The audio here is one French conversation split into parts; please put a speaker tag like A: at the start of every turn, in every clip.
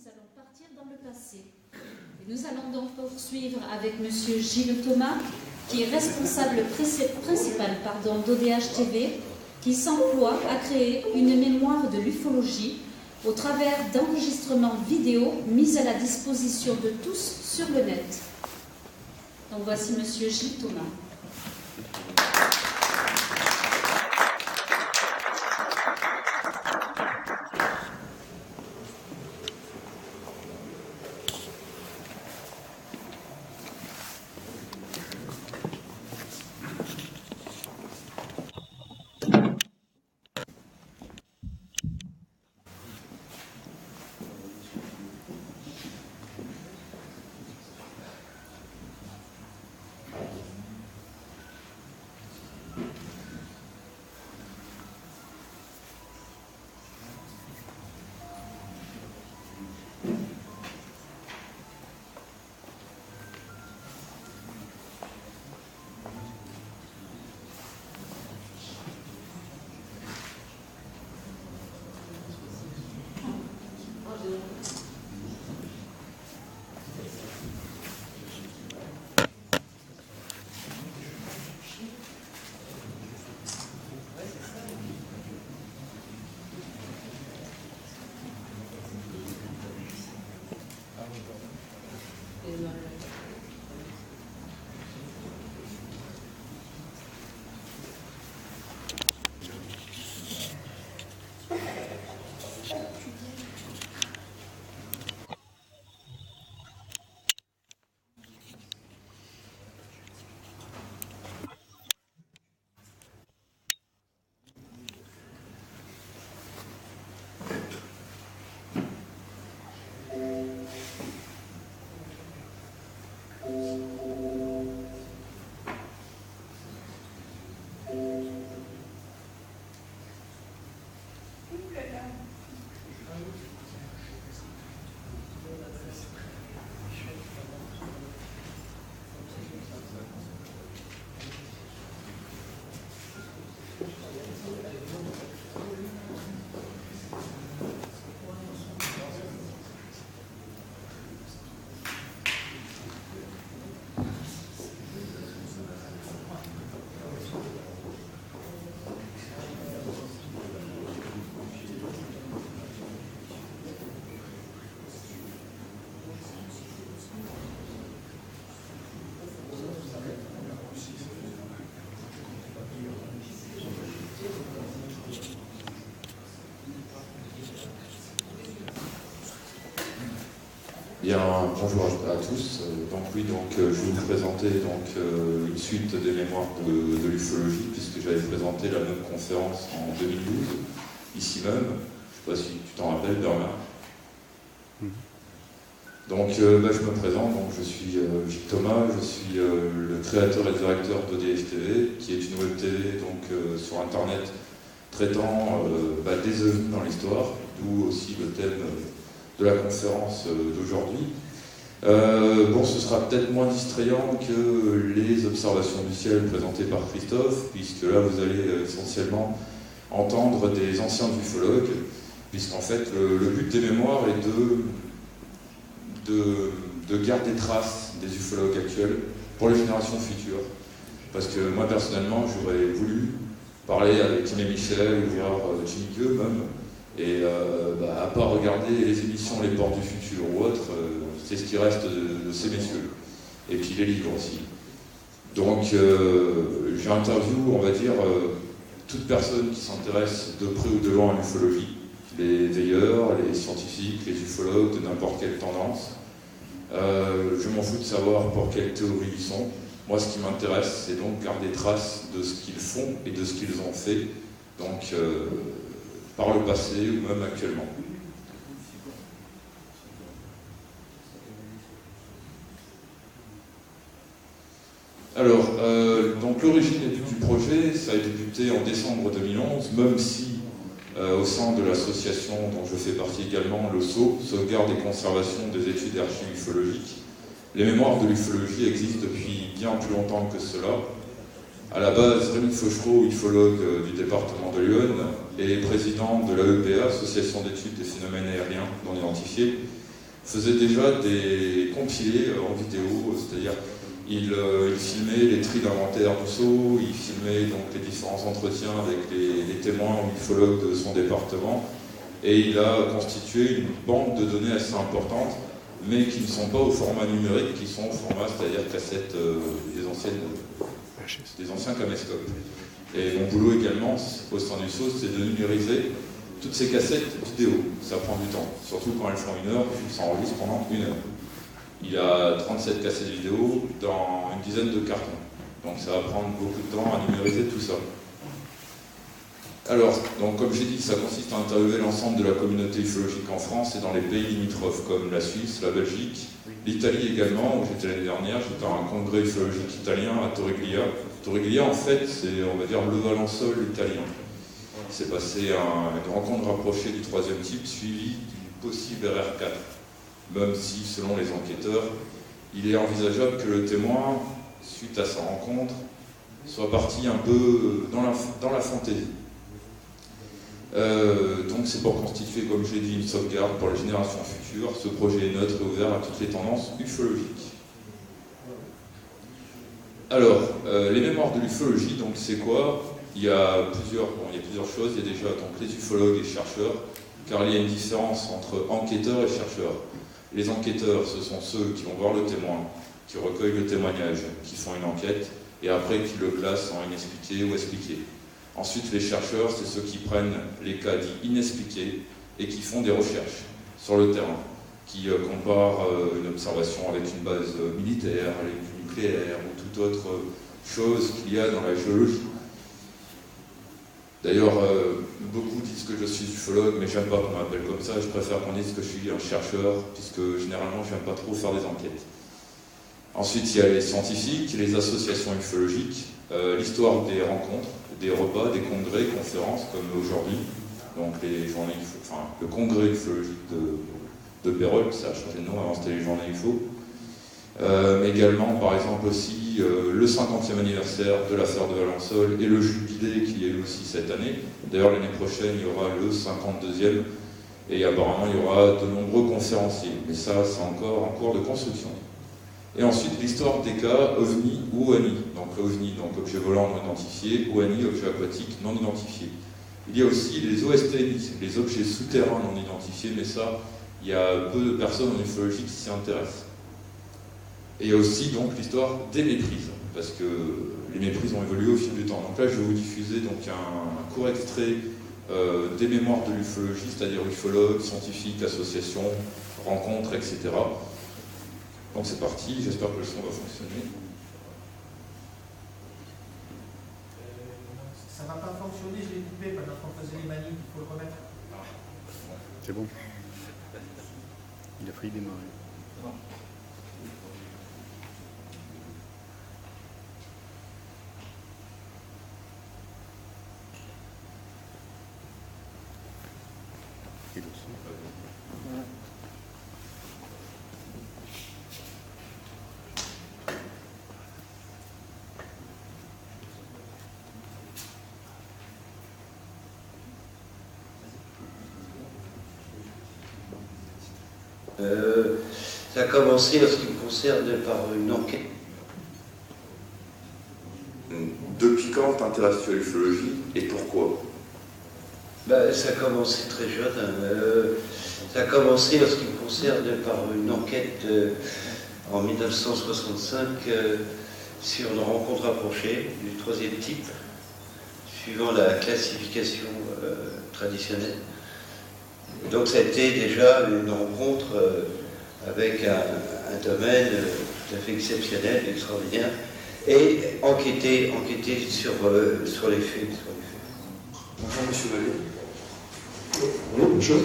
A: nous allons partir dans le passé. Et nous allons donc poursuivre avec Monsieur Gilles Thomas, qui est responsable principal d'ODH TV, qui s'emploie à créer une mémoire de l'ufologie au travers d'enregistrements vidéo mis à la disposition de tous sur le net. Donc voici Monsieur Gilles Thomas.
B: Bien, bonjour à tous. Je vais vous présenter une suite des mémoires de l'ufologie, puisque j'avais présenté la même conférence en 2012, ici même. Je ne sais pas si tu t'en rappelles, Bernard. Donc, je me présente. Donc, je suis Gilles Thomas, je suis le créateur et directeur d'ODH TV, qui est une web TV sur Internet traitant des ovnis dans l'histoire, d'où aussi le thème de la conférence d'aujourd'hui. Ce sera peut-être moins distrayant que les observations du ciel présentées par Christophe, puisque là vous allez essentiellement entendre des anciens ufologues, puisqu'en fait le but des mémoires est de garder trace des ufologues actuels pour les générations futures. Parce que moi personnellement j'aurais voulu parler avec Tim et Michel, ou voir Jimmy Gueux même, et à part regarder les émissions Les Portes du Futur ou autres, c'est ce qui reste de ces messieurs. Et puis les livres aussi. Donc j'interview, on va dire, toute personne qui s'intéresse de près ou de loin à l'ufologie, les veilleurs, les scientifiques, les ufologues de n'importe quelle tendance. Je m'en fous de savoir pour quelle théorie ils sont. Moi, ce qui m'intéresse, c'est donc garder trace de ce qu'ils font et de ce qu'ils ont fait. Donc, par le passé ou même actuellement. Alors, l'origine du projet, ça a débuté en décembre 2011, même si au sein de l'association dont je fais partie également, l'OSSO, Sauvegarde et Conservation des Études et Archives Ufologiques, les mémoires de l'ufologie existent depuis bien plus longtemps que cela. À la base, Rémi Fauchereau, ufologue du département de l'Yonne et président de l'AEPA, Association d'études des phénomènes aériens non identifiés, faisait déjà des compilés en vidéo, c'est-à-dire il filmait les tris d'inventaire du sceau, il filmait donc les différents entretiens avec les témoins ou ufologues de son département, et il a constitué une banque de données assez importante, mais qui ne sont pas au format numérique, qui sont au format, c'est-à-dire cassette des anciens caméscopes. Et mon boulot également, au sein du SAUS, c'est de numériser toutes ces cassettes vidéo. Ça prend du temps, surtout quand elles font 1 heure, ça enregistre pendant 1 heure. Il y a 37 cassettes vidéo dans une dizaine de cartons. Donc ça va prendre beaucoup de temps à numériser tout ça. Alors, donc, comme j'ai dit, ça consiste à interviewer l'ensemble de la communauté ufologique en France et dans les pays limitrophes comme la Suisse, la Belgique, l'Italie également, où j'étais l'année dernière, j'étais à un congrès ufologique italien à Torriglia. Torriglia, en fait, c'est, on va dire, le Valençol italien. Il s'est passé une rencontre rapprochée du 3e type, suivie d'une possible RR4. Même si, selon les enquêteurs, il est envisageable que le témoin, suite à sa rencontre, soit parti un peu dans la fantaisie. Donc c'est pour constituer, comme je l'ai dit, une sauvegarde pour les générations futures. Ce projet est neutre et ouvert à toutes les tendances ufologiques. Alors, les mémoires de l'ufologie, donc c'est quoi? Il y a plusieurs choses. Il y a déjà donc, les ufologues et chercheurs, car il y a une différence entre enquêteurs et chercheurs. Les enquêteurs, ce sont ceux qui vont voir le témoin, qui recueillent le témoignage, qui font une enquête, et après qui le classent en inexpliqué ou expliqué. Ensuite, les chercheurs, c'est ceux qui prennent les cas dits inexpliqués et qui font des recherches sur le terrain, qui comparent une observation avec une base militaire, avec une nucléaire ou toute autre chose qu'il y a dans la géologie. D'ailleurs, beaucoup disent que je suis ufologue, mais j'aime pas qu'on m'appelle comme ça. Je préfère qu'on dise que je suis un chercheur, puisque généralement, j'aime pas trop faire des enquêtes. Ensuite, il y a les scientifiques, les associations ufologiques, l'histoire des rencontres, des repas, des congrès, conférences, comme aujourd'hui. Donc les journées, le congrès ufologique de Pérol, ça a changé de nom, avant c'était les journées UFO. Mais également, par exemple, aussi le 50e anniversaire de l'affaire de Valençol et le jubilé qu'il y a eu aussi cette année. D'ailleurs, l'année prochaine, il y aura le 52e et apparemment, il y aura de nombreux conférenciers. Mais ça, c'est encore en cours de construction. Et ensuite, l'histoire des cas OVNI ou OANI. Donc OVNI, donc objet volant non identifié, OANI, objet aquatique non identifié. Il y a aussi les OSTNI, les objets souterrains non identifiés, mais ça, il y a peu de personnes en ufologie qui s'y intéressent. Et il y a aussi donc l'histoire des méprises, parce que les méprises ont évolué au fil du temps. Donc là, je vais vous diffuser donc un court extrait des mémoires de l'ufologie, c'est-à-dire ufologues, scientifiques, associations, rencontres, etc. Donc c'est parti, j'espère que le son va fonctionner.
C: Ça ne va pas fonctionner, je l'ai coupé pendant qu'on faisait les manips, il faut le remettre.
D: C'est bon. Il a failli démarrer. Et le son.
E: Ça a commencé, en ce qui me concerne, par une enquête.
F: Depuis quand t'intéresses-tu à l'ufologie et pourquoi?
E: Ça a commencé très jeune. Ça a commencé, en ce qui me concerne, par une enquête en 1965 sur une rencontre rapprochée du 3e type, suivant la classification traditionnelle. Donc ça a été déjà une rencontre avec un domaine tout à fait exceptionnel, extraordinaire, et enquêter sur les faits.
F: Bonjour Monsieur Vallée.
G: Oui, bonjour.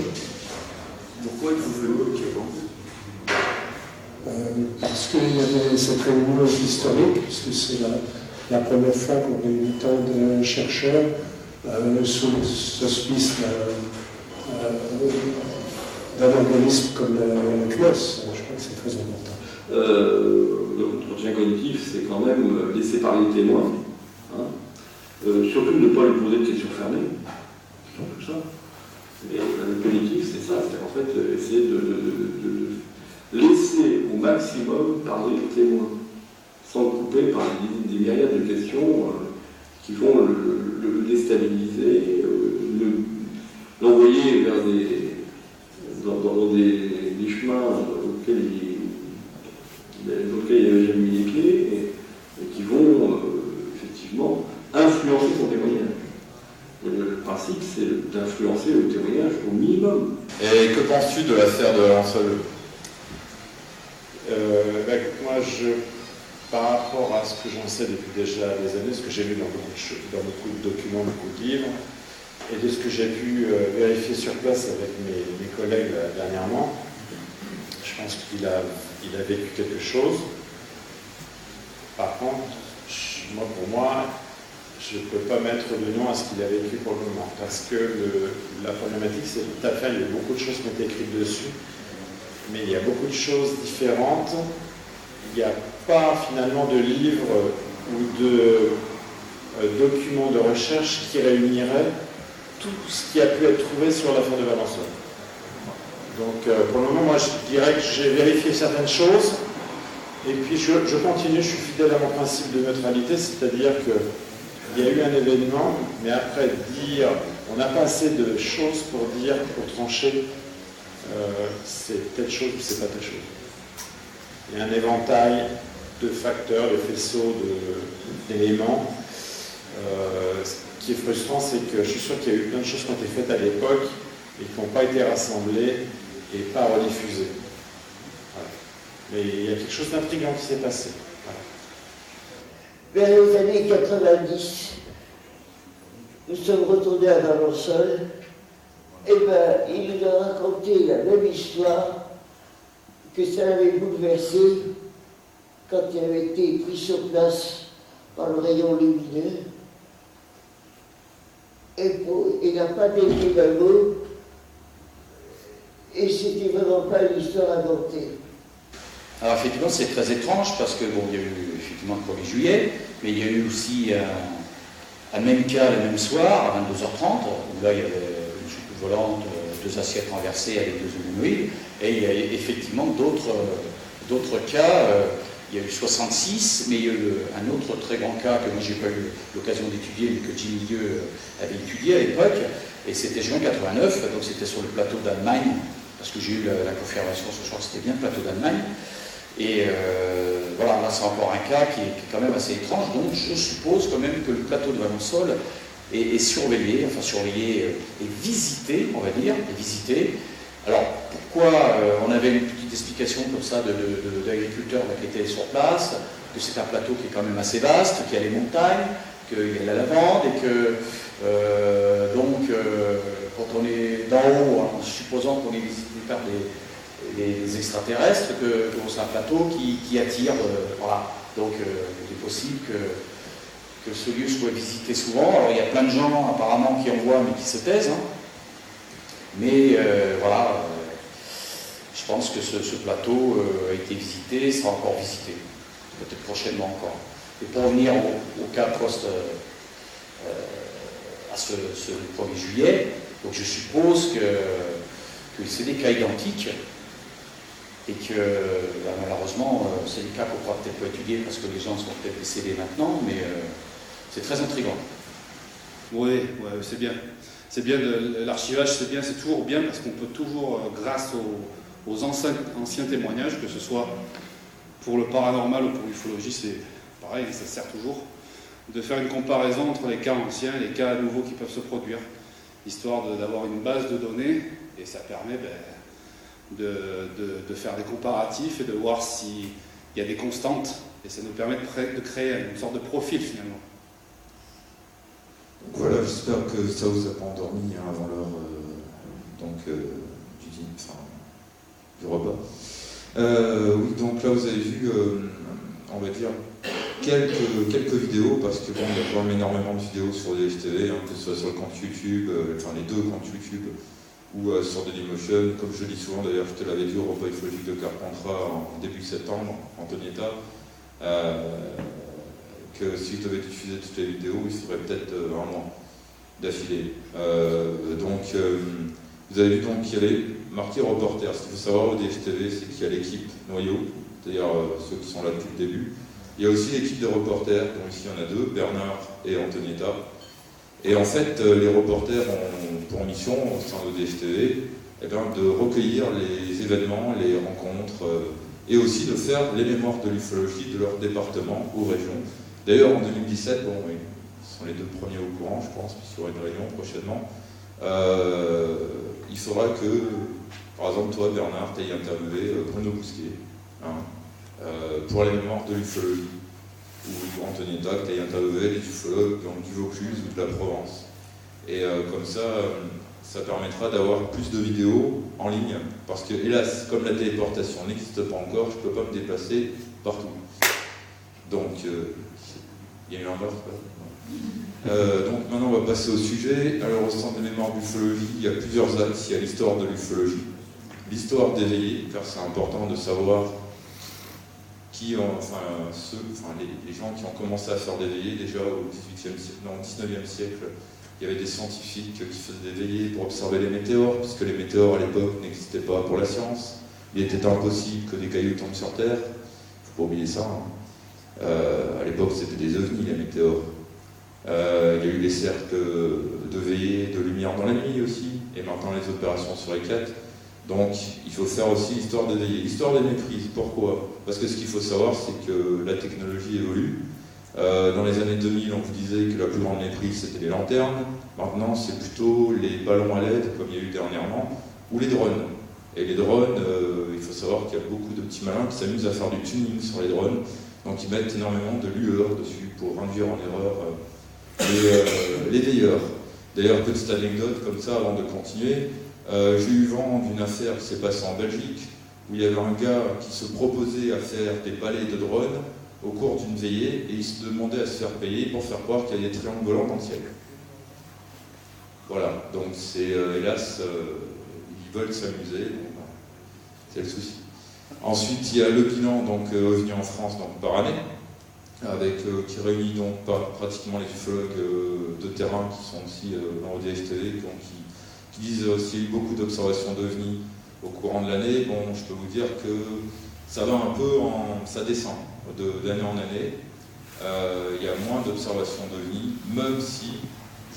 F: Pourquoi êtes-vous venu au Québec?
G: Parce qu'il y avait cette réunion historique, puisque c'est la première fois qu'on réunit tant de chercheurs sous l'auspice d'un organisme comme la CNOS. Je crois que c'est très important.
H: L'entretien cognitif, c'est quand même laisser parler le témoin. Surtout ne pas lui poser de questions fermées. C'est tout ça. Et cognitif, c'est ça, c'est en fait essayer de laisser au maximum parler le témoin, sans le couper par des myriades de questions qui vont le déstabiliser, l'envoyer vers dans des chemins auxquels il n'avait jamais mis les clés et qui vont effectivement influencer son témoignage. Le principe, c'est d'influencer le témoignage au minimum.
I: Et que penses-tu de l'affaire de Valençol?
J: Moi, par rapport à ce que j'en sais depuis déjà des années, ce que j'ai lu dans beaucoup de documents, beaucoup de livres, et de ce que j'ai pu vérifier sur place avec mes collègues dernièrement, je pense qu'il a vécu quelque chose. Par contre, pour moi, je ne peux pas mettre de nom à ce qu'il a vécu pour le moment, parce que la problématique, c'est tout à fait, il y a beaucoup de choses qui ont été écrites dessus, mais il y a beaucoup de choses différentes. Il n'y a pas finalement de livre ou de documents de recherche qui réunirait tout ce qui a pu être trouvé sur l'affaire de Valençol. Donc pour le moment, moi je dirais que j'ai vérifié certaines choses, et puis je continue, je suis fidèle à mon principe de neutralité, c'est-à-dire qu'il y a eu un événement, mais après dire, on n'a pas assez de choses pour trancher, c'est telle chose ou c'est pas telle chose. Il y a un éventail de facteurs, de faisceaux, d'éléments. Ce qui est frustrant, c'est que je suis sûr qu'il y a eu plein de choses qui ont été faites à l'époque et qui n'ont pas été rassemblées et pas rediffusées. Voilà. Mais il y a quelque chose d'intriguant qui s'est passé. Voilà.
K: Vers les années 90, nous sommes retournés à Valençol, et il nous a raconté la même histoire, que ça l'avait bouleversé quand il avait été pris sur place par le rayon lumineux. Et il n'a pas décrit d'un mot, et c'était vraiment pas une histoire inventée.
L: Alors effectivement, c'est très étrange parce que bon, il y a eu effectivement le 1er juillet, mais il y a eu aussi un même cas le même soir, à 22h30, où là il y avait une soucoupe volante, 2 assiettes renversées avec 2 humanoïdes, et il y a effectivement d'autres cas. Il y a eu 66, mais il y a eu un autre très grand cas que moi j'ai pas eu l'occasion d'étudier, mais que Jimmy Lieu avait étudié à l'époque, et c'était juin 89, donc c'était sur le plateau d'Allemagne, parce que j'ai eu la confirmation ce soir, c'était bien le plateau d'Allemagne. Et voilà, là c'est encore un cas qui est quand même assez étrange, donc je suppose quand même que le plateau de Valençol est surveillé, enfin surveillé et visité, on va dire, et visité. Alors pourquoi on avait une petite explication comme ça d'agriculteurs qui étaient sur place, que c'est un plateau qui est quand même assez vaste, qu'il y a les montagnes, qu'il y a la lavande, et que quand on est d'en haut, en supposant qu'on est visité par des extraterrestres, que c'est un plateau qui attire, voilà. Donc il est possible que ce lieu soit visité souvent. Alors il y a plein de gens apparemment qui en voient mais qui se taisent, hein. Mais voilà, je pense que ce plateau a été visité, sera encore visité, peut-être prochainement encore. Et pour revenir au cas post à ce 1er juillet, donc je suppose que c'est des cas identiques et que malheureusement c'est des cas qu'on ne pourra peut-être pas étudier parce que les gens sont peut-être décédés maintenant, mais c'est très intriguant.
M: Oui, c'est bien. C'est bien, l'archivage, c'est toujours bien parce qu'on peut toujours, grâce aux anciens témoignages, que ce soit pour le paranormal ou pour l'ufologie, c'est pareil, ça sert toujours, de faire une comparaison entre les cas anciens et les cas nouveaux qui peuvent se produire, histoire d'avoir une base de données, et ça permet de faire des comparatifs et de voir s'il y a des constantes, et ça nous permet de créer une sorte de profil finalement.
B: Voilà, j'espère que ça vous a pas endormi avant l'heure du repas. Oui, donc là vous avez vu, on va dire, quelques vidéos, parce que bon, il y a quand même énormément de vidéos sur les TV, hein, que ce soit sur le compte YouTube, les 2 comptes YouTube, ou sur Dailymotion. Comme je dis souvent, d'ailleurs, je te l'avais dit au repas ufologique de Carpentras en début septembre, Antonietta, que si je devais diffuser toutes les vidéos, il faudrait peut-être un mois d'affilée. Donc Vous avez vu donc qu'il y avait marqué reporter. Ce qu'il faut savoir au DFTV, c'est qu'il y a l'équipe noyau, c'est-à-dire ceux qui sont là depuis le début. Il y a aussi l'équipe de reporters, dont ici il y en a deux, Bernard et Antonietta. Et en fait, les reporters ont pour mission, au sein de DFTV, de recueillir les événements, les rencontres, et aussi de faire les mémoires de l'ufologie de leur département ou région. D'ailleurs, en 2017, bon, ils sont les deux premiers au courant, je pense, puisqu'il y aura une réunion prochainement. Il faudra que, par exemple, toi, Bernard, tu aies interviewé Bruno Bousquet, pour les mémoires de l'ufologie, ou Antonietta, que tu aies interviewé les ufologues du Vaucluse ou de la Provence. Et comme ça, ça permettra d'avoir plus de vidéos en ligne, parce que, hélas, comme la téléportation n'existe pas encore, je ne peux pas me déplacer partout. Donc, il y a eu un meurtre, donc maintenant on va passer au sujet. Alors au centre des mémoires d'ufologie, il y a plusieurs axes. Il y a l'histoire de l'ufologie, l'histoire des veillées, car c'est important de savoir qui ont, les gens qui ont commencé à faire des veillées déjà au 19e siècle. Il y avait des scientifiques qui faisaient des veillées pour observer les météores, puisque les météores à l'époque n'existaient pas pour la science. Il était impossible que des cailloux tombent sur Terre. Il ne faut pas oublier ça. À l'époque, c'était des ovnis, les météores. Il y a eu des cercles de veillées, de lumière dans la nuit aussi, et maintenant les opérations sur éclate. Donc, il faut faire aussi l'histoire des veillées. L'histoire des méprises, pourquoi? Parce que ce qu'il faut savoir, c'est que la technologie évolue. Dans les années 2000, on vous disait que la plus grande méprise, c'était les lanternes. Maintenant, c'est plutôt les ballons à LED, comme il y a eu dernièrement, ou les drones. Et les drones, il faut savoir qu'il y a beaucoup de petits malins qui s'amusent à faire du tuning sur les drones. Donc, ils mettent énormément de lueur dessus pour induire en erreur les veilleurs. D'ailleurs, petite anecdote comme ça, avant de continuer, j'ai eu vent d'une affaire qui s'est passée en Belgique, où il y avait un gars qui se proposait à faire des balais de drones au cours d'une veillée, et il se demandait à se faire payer pour faire croire qu'il y a des triangles volants dans le ciel. Voilà, donc c'est hélas, ils veulent s'amuser, c'est le souci. Ensuite, il y a le bilan OVNI en France par année, qui réunit donc pratiquement les ufologues de terrain qui sont aussi dans le DFTV, qui disent aussi beaucoup d'observations d'OVNI au courant de l'année. Bon, je peux vous dire que ça va un peu ça descend d'année en année. Il y a moins d'observations d'OVNI, même si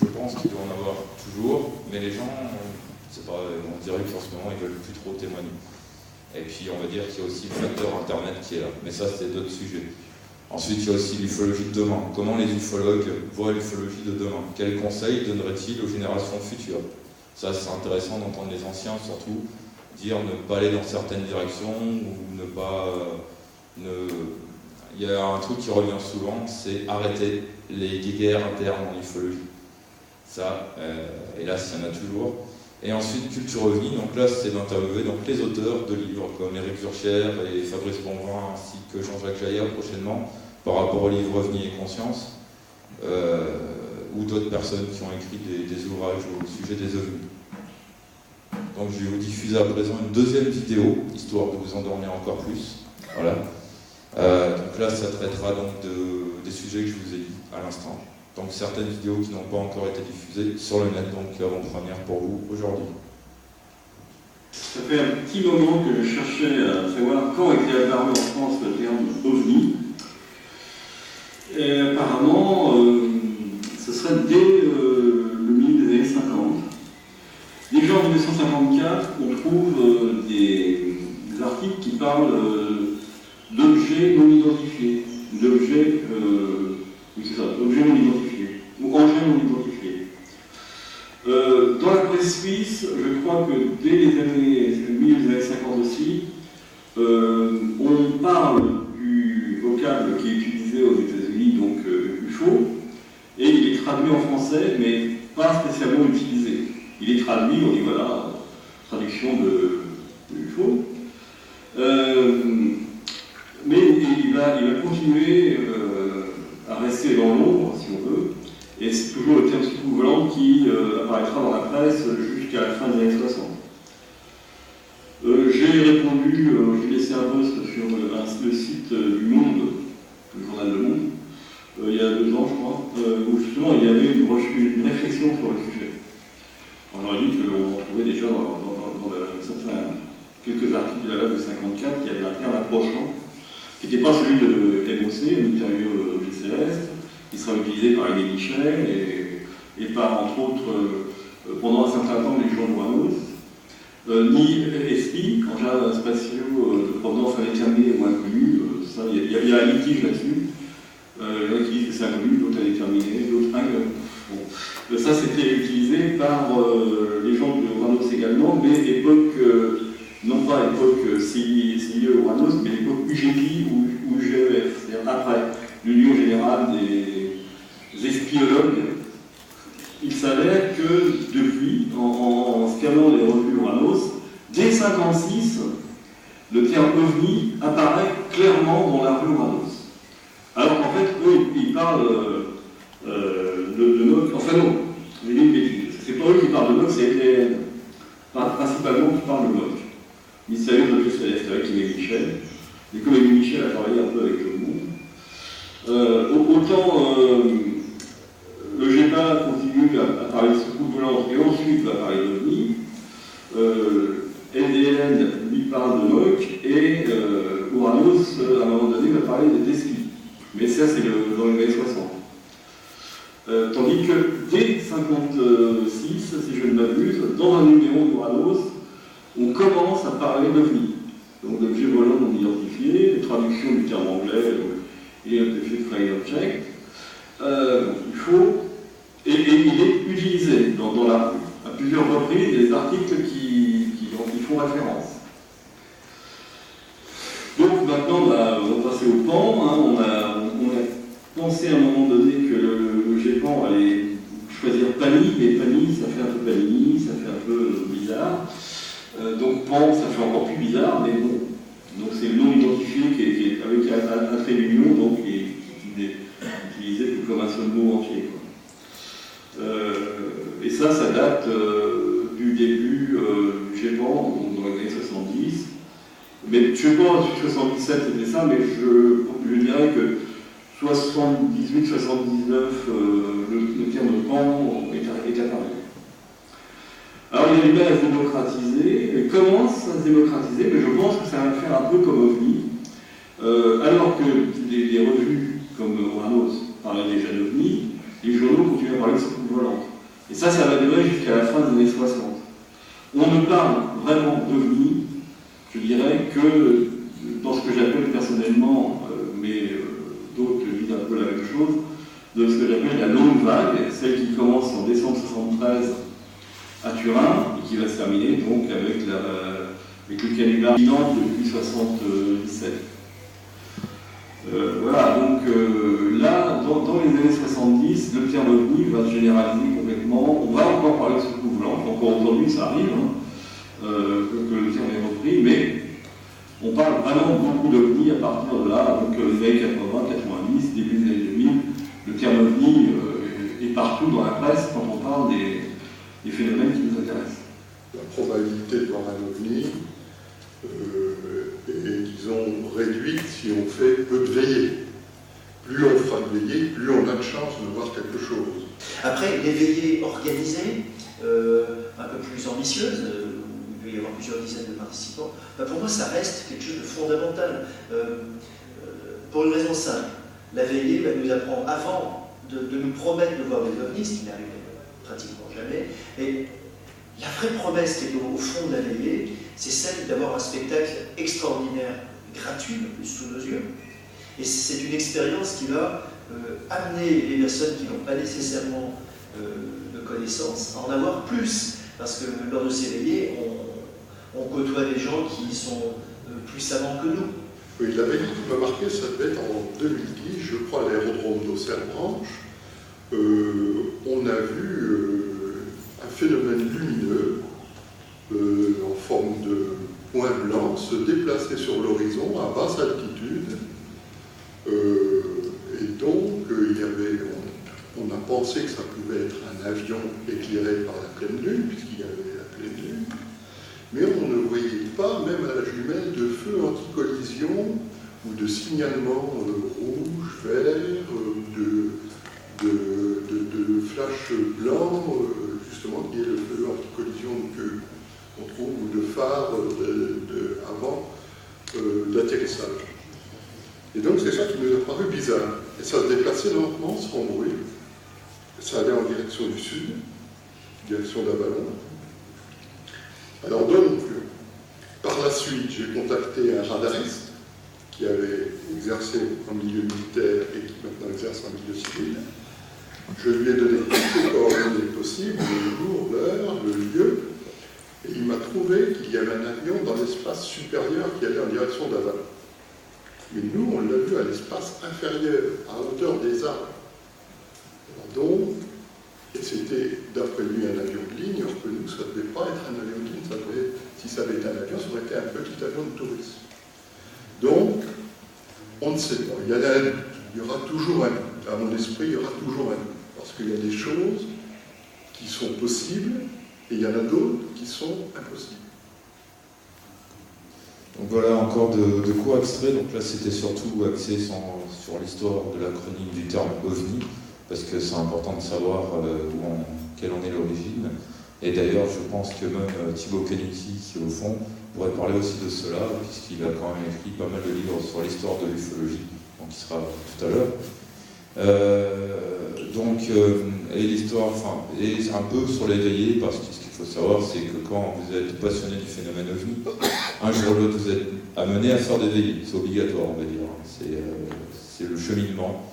B: je pense qu'il doit en avoir toujours, mais les gens, on dirait qu'en ce moment, ils ne veulent plus trop témoigner. Et puis, on va dire qu'il y a aussi le facteur Internet qui est là. Mais ça, c'est d'autres sujets. Ensuite, il y a aussi l'ufologie de demain. Comment les ufologues voient l'ufologie de demain? Quels conseils donneraient-ils aux générations futures? Ça, c'est intéressant d'entendre les anciens, surtout, dire ne pas aller dans certaines directions, ou ne pas... Il y a un truc qui revient souvent, c'est arrêter les guerres internes en ufologie. Ça, hélas, il y en a toujours. Et ensuite, Culture OVNI, donc là, c'est d'interviewer les auteurs de livres comme Éric Zurcher et Fabrice Bonvin, ainsi que Jean-Jacques Jaillard prochainement, par rapport au livre OVNI et Conscience, ou d'autres personnes qui ont écrit des ouvrages au sujet des OVNI. Donc je vais vous diffuser à présent une deuxième vidéo, histoire de vous endormir encore plus. Voilà. Donc là, ça traitera donc des sujets que je vous ai dit à l'instant. Donc certaines vidéos qui n'ont pas encore été diffusées sur le net, donc avant-première pour vous aujourd'hui.
H: Ça fait un petit moment que je cherchais à savoir quand était apparu en France le terme OVNI. Et apparemment, ce serait dès le milieu des années 50. Déjà en 1954, on trouve des articles qui parlent d'objets non identifiés, d'objets non identifiés, ou engins non identifiés. Dans la presse suisse, je crois que dès les milieu des années 50 aussi, on parle du vocable qui est utilisé aux États-Unis, donc UFO, et il est traduit en français, mais pas spécialement utilisé. Il est traduit, on dit voilà, traduction de UFO. Mais il va continuer à rester dans l'ombre, si on veut, et c'est toujours le terme volant qui apparaîtra dans la presse jusqu'à la fin des années 60. J'ai répondu, j'ai laissé un post sur le site du Monde, le journal Le Monde, il y a 2 ans, je crois, où justement il y avait une réflexion sur le sujet. On aurait dit que l'on trouvait déjà dans quelques articles de la loi de 54 qui avait un terme approchant, qui n'était pas celui de MOC, un mystérieux objet céleste, qui sera utilisé par Aimé Michel et par, entre autres, pendant un certain temps, les gens de Ouanos, ni ESPI, engins spatiaux de provenance indéterminée ou inconnue. Il y a un litige là-dessus. Il y en a qui disent que c'est inconnu, d'autres indéterminé, d'autres inconnus. Bon. Ça, c'était utilisé par les gens de Ouanos également, mais époque, non pas époque CIE Ouanos, mais époque UGPI ou UGEF, c'est-à-dire après l'Union Générale des Espiologues. Il s'avère que depuis, en scannant les revues Ouanos, dès 1956, le terme OVNI apparaît clairement dans la revue Ouanos. Alors qu'en fait, eux, ils parlent de NOC, enfin non, j'ai dit une bêtise. C'est pas eux qui parlent de NOC, c'est EDN, principalement qui parlent de NOC. Mystérieux d'objets célestes avec Aimé Michel. Et comme Aimé Michel a travaillé un peu avec tout le monde, autant le GEPA continue à parler de soucoupe volante et ensuite va parler d'OVNI. LDN lui parle de NOC et Ouanos, à un moment donné, va parler de TESPI. Mais ça, c'est dans les années 60. Tandis que dès 1956, si je ne m'abuse, dans un numéro d'Ouanos, on commence à parler d'OVNI. Donc d'objets volants non identifiés, traduction du terme anglais et de Flying Object. Il faut. Et il est utilisé dans la rue. À plusieurs reprises, il y a des articles qui font référence. Donc maintenant, on va passer au PAN. Hein, on a pensé à un moment donné que le GEPAN allait choisir PANI, mais PANI, ça fait un peu Panini, ça fait un peu bizarre. Donc PAN, ça fait encore plus bizarre, mais bon. Donc c'est le nom identifié qui est avec un trait d'union, donc qui est utilisé comme un seul mot entier, quoi. Et ça date du début du GEPAN, dans les années 70. Mais je ne sais pas, ensuite 77 c'était ça, mais je dirais que 78-79, le terme de PAN est apparu. Alors il y a du mal à se démocratiser. Il commence à se démocratiser, mais je pense que ça va faire un peu comme OVNI. Alors que des revues comme Ouanos parlaient déjà d'OVNI, les journaux continuent à parler de soucoupe volante. Et ça va durer jusqu'à la fin des années 60. On ne parle vraiment d'OVNI, je dirais, que dans ce que j'appelle personnellement, mais d'autres disent un peu la même chose, de ce que j'appelle la longue vague, celle qui commence en décembre 73 à Turin, et qui va se terminer donc avec le canular depuis 77. Voilà, donc là, dans les années 70, le terme OVNI va se généraliser complètement. On va encore parler de soucoupe volante, encore aujourd'hui ça arrive, que le terme est repris, mais on parle vraiment beaucoup d'OVNI à partir de là, donc les années 80, 90, début des années 2000. Le terme OVNI est partout dans la presse quand on parle des phénomènes qui nous intéressent.
N: La probabilité de voir un OVNI est, disons, réduite si on fait peu de veillées. Plus on fera de veillées, plus on a de chances de voir quelque chose.
O: Après, les veillées organisées, un peu plus ambitieuses, il peut y avoir plusieurs dizaines de participants, pour moi ça reste quelque chose de fondamental. Pour une raison simple, la veillée nous apprend avant de nous promettre de voir des ovnis, ce qui n'arrive pratiquement jamais, et la vraie promesse qui est au fond de la veillée, c'est celle d'avoir un spectacle extraordinaire, gratuit, en plus sous nos yeux. Et c'est une expérience qui va amener les personnes qui n'ont pas nécessairement de connaissances à en avoir plus. Parce que lors de ces veillées, on côtoie des gens qui sont plus savants que nous.
N: Oui, la veillée qui m'a marqué, ça devait être en 2010, je crois, à l'aérodrome d'Auxerre-Branche. On a vu un phénomène lumineux en forme de point blanc se déplacer sur l'horizon à basse altitude. Et donc, on a pensé que ça pouvait être un avion éclairé par la pleine lune, puisqu'il y avait la pleine lune, mais on ne voyait pas, même à la jumelle, de feu anti-collision ou de signalement rouge, vert, de flash blanc, justement, qui est le feu anti-collision de queue qu'on trouve, ou de phare avant l'atterrissage. Et donc c'est ça qui nous a paru bizarre. Et ça se déplaçait lentement, sans bruit. Ça allait en direction du sud, direction d'Avalon. Alors donc, par la suite, j'ai contacté un radariste qui avait exercé en milieu militaire et qui maintenant exerce en milieu civil. Je lui ai donné toutes les coordonnées possibles, le jour, l'heure, le lieu, et il m'a trouvé qu'il y avait un avion dans l'espace supérieur qui allait en direction d'Avalon. Mais nous, on l'a vu à l'espace inférieur, à hauteur des arbres. Alors donc, et c'était, d'après lui, un avion de ligne, alors que nous, ça ne devait pas être un avion de ligne, ça devait, si ça avait été un avion, ça aurait été un petit avion de tourisme. Donc, on ne sait pas. Il y aura toujours un doute. À mon esprit, il y aura toujours un doute. Parce qu'il y a des choses qui sont possibles, et il y en a d'autres qui sont impossibles.
B: Donc voilà encore de courts extraits. Donc là, c'était surtout axé sur l'histoire de la chronique du terme OVNI, parce que c'est important de savoir quelle en est l'origine. Et d'ailleurs, je pense que même Thibaut Canuti, qui au fond pourrait parler aussi de cela, puisqu'il a quand même écrit pas mal de livres sur l'histoire de l'ufologie, donc il sera tout à l'heure. Et l'histoire, et un peu sur l'éveillé, parce que ce qu'il faut savoir, c'est que quand vous êtes passionné du phénomène OVNI, un jour ou l'autre, vous êtes amené à faire des veillées. C'est obligatoire, on va dire. C'est le cheminement.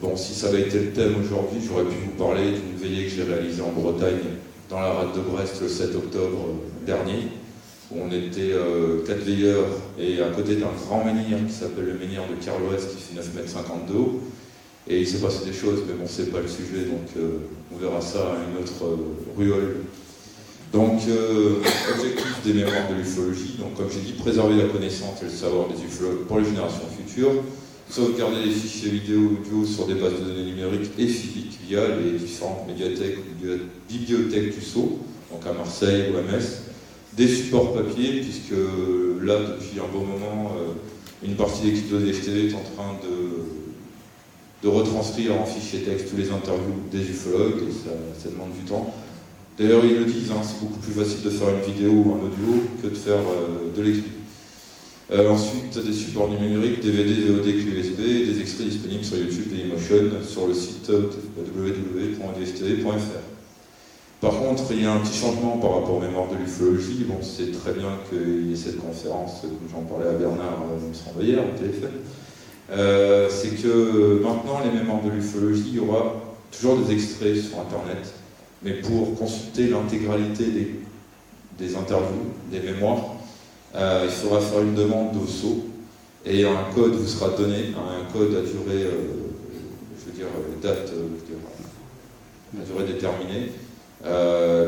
B: Bon, si ça avait été le thème aujourd'hui, j'aurais pu vous parler d'une veillée que j'ai réalisée en Bretagne, dans la rade de Brest, le 7 octobre dernier, où on était 4 veilleurs, et à côté d'un grand menhir qui s'appelle le menhir de Carloès, qui fait 9,50 m de haut. Et il s'est passé des choses, mais bon, c'est pas le sujet, donc on verra ça à une autre ruelle. Donc, objectif des mémoires de l'ufologie, donc comme j'ai dit, préserver la connaissance et le savoir des ufologues pour les générations futures, sauvegarder les fichiers vidéo audio sur des bases de données numériques et physiques via les différentes médiathèques ou bibliothèques du Sceau, donc à Marseille ou à Metz, des supports papier, puisque là, depuis un bon moment, une partie de l'équipe de DFTV est en train de retranscrire en fichier texte tous les interviews des ufologues, et ça demande du temps. D'ailleurs, ils le disent, c'est beaucoup plus facile de faire une vidéo ou un audio que de faire de l'écrit. Ensuite, des supports numériques, DVD, VOD, clés USB, et des extraits disponibles sur YouTube et Dailymotion sur le site www.dftv.fr. Par contre, il y a un petit changement par rapport aux mémoires de l'ufologie. Bon, c'est très bien qu'il y ait cette conférence, comme j'en parlais à Bernard, il me semble hier, au téléphone. C'est que maintenant, les mémoires de l'ufologie, il y aura toujours des extraits sur Internet, mais pour consulter l'intégralité des interviews, des mémoires, il faudra faire une demande au Sceau, et un code vous sera donné, un code à durée, à durée déterminée,